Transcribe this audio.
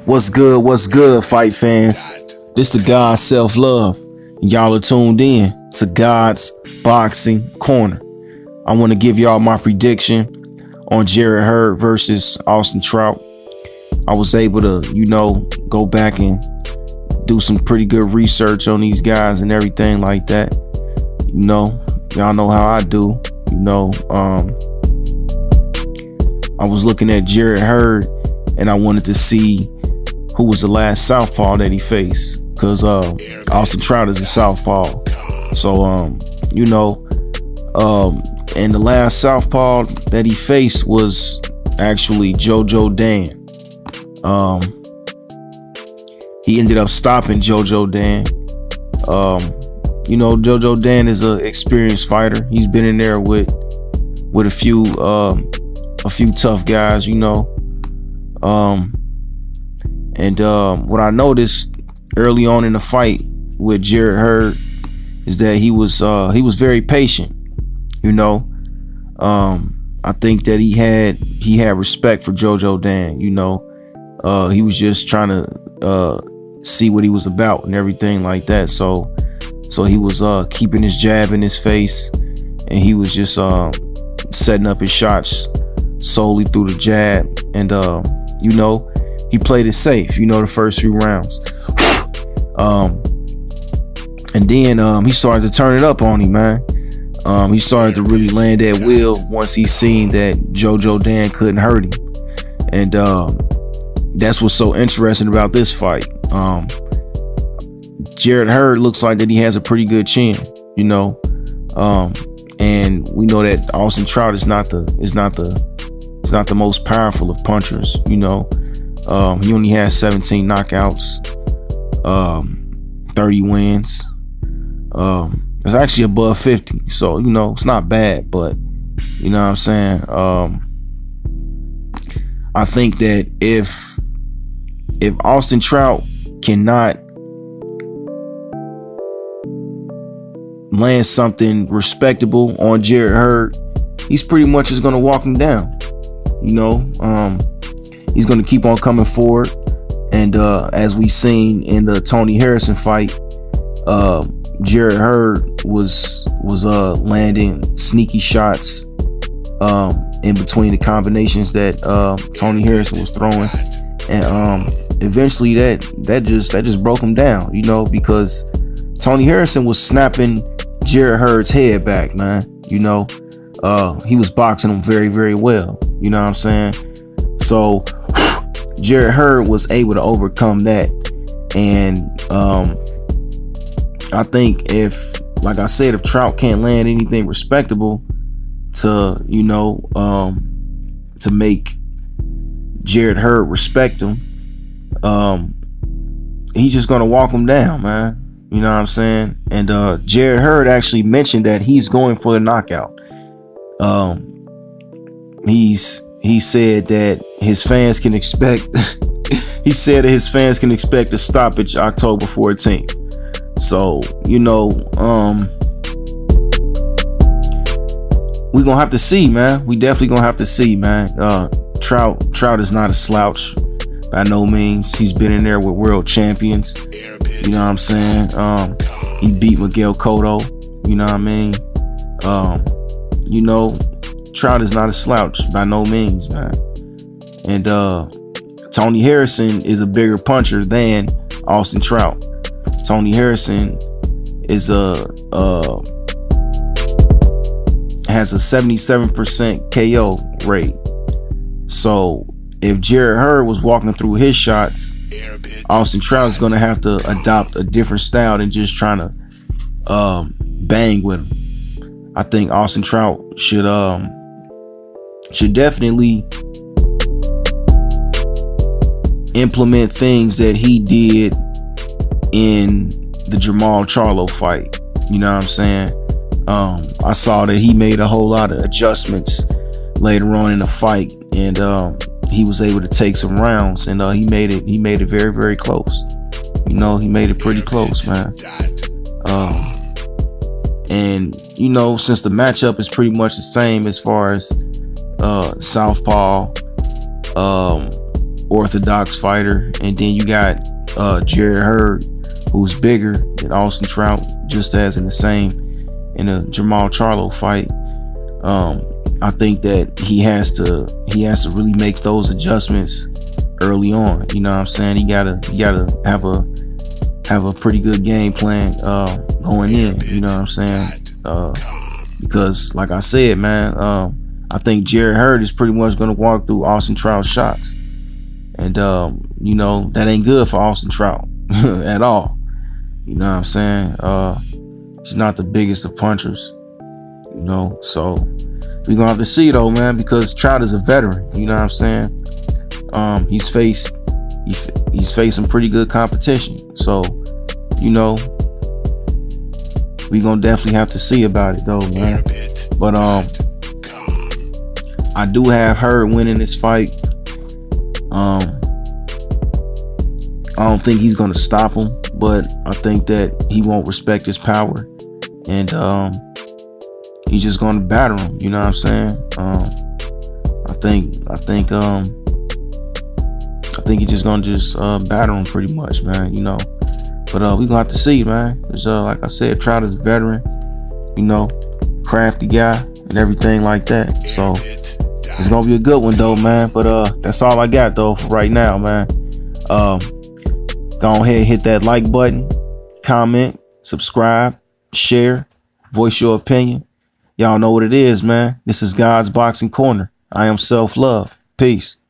What's good, fight fans? This the God Self Love. Y'all are tuned in to God's Boxing Corner. I want to give y'all my prediction on Hurd versus Austin Trout. I was able to, go back and do some pretty good research on these guys and everything like that. Y'all know how I do. I was looking at Hurd and I wanted to see who was the last southpaw that he faced, because Austin Trout is a southpaw. So and the last southpaw that he faced was actually JoJo Dan. He ended up stopping JoJo Dan. JoJo Dan is an experienced fighter. He's been in there with a few tough guys, what I noticed early on in the fight with Hurd is that he was very patient. I think that he had respect for JoJo Dan. He was just trying to see what he was about and everything like that. So he was keeping his jab in his face, and he was just setting up his shots solely through the jab. And he played it safe, the first few rounds. And then he started to turn it up on him, man. He started to really land that wheel once he seen that JoJo Dan couldn't hurt him. And that's what's so interesting about this fight. Hurd looks like that he has a pretty good chin, and we know that Austin Trout is not the most powerful of punchers. He only has 17 knockouts, 30 wins. It's actually above 50, so it's not bad. But you know what I'm saying. I think that if Austin Trout cannot land something respectable on Hurd, he's pretty much just gonna walk him down. He's gonna keep on coming forward, and as we seen in the Tony Harrison fight, Hurd was landing sneaky shots in between the combinations that Tony Harrison was throwing, and eventually that just broke him down, because Tony Harrison was snapping Hurd's head back, man. He was boxing him very, very well. You know what I'm saying? So Hurd was able to overcome that. And I think if Trout can't land anything respectable to make Hurd respect him, he's just gonna walk him down, man. You know what I'm saying? And Hurd actually mentioned that he's going for the knockout. He said that his fans can expect a stoppage October 14th. So, we're gonna have to see, man. We definitely gonna have to see, man. Trout is not a slouch by no means. He's been in there with world champions. You know what I'm saying? He beat Miguel Cotto. You know what I mean? Trout is not a slouch by no means, man. And Tony Harrison is a bigger puncher than Austin Trout. Tony Harrison is has a 77% KO rate. So if Hurd was walking through his shots, Austin Trout is gonna have to adopt a different style than just trying to bang with him. I think Austin Trout should definitely implement things that he did in the Jamal Charlo fight. You know what I'm saying? I saw that he made a whole lot of adjustments later on in the fight, and he was able to take some rounds, and he made it very, very close. He made it pretty close, man. And since the matchup is pretty much the same as far as southpaw orthodox fighter, and then you got Jarrett Hurd, who's bigger than Austin Trout, just as in a Jamal Charlo fight. I think that he has to really make those adjustments early on. You know what I'm saying? He gotta have a pretty good game plan going in. You know what I'm saying? Because like I said, man, I think Jarrett Hurd is pretty much gonna walk through Austin Trout's shots, and you know, that ain't good for Austin Trout at all. You know what I'm saying? He's not the biggest of punchers, you know, so we're gonna have to see though, man, because Trout is a veteran. You know what I'm saying? He's faced some pretty good competition, so you know, we gonna definitely have to see about it though, man. But I do have Hurd winning this fight. I don't think he's gonna stop him, but I think that he won't respect his power, and he's just gonna batter him. You know what I'm saying? I think he's just gonna batter him pretty much, man. You know, but we gonna have to see, man. Cause like I said, Trout is a veteran, you know, crafty guy and everything like that. So it's gonna be a good one though, man. But that's all I got though for right now, man. Go ahead, hit that like button, comment, subscribe, share, voice your opinion. Y'all know what it is, man. This is God's Boxing Corner. I am self-love. Peace.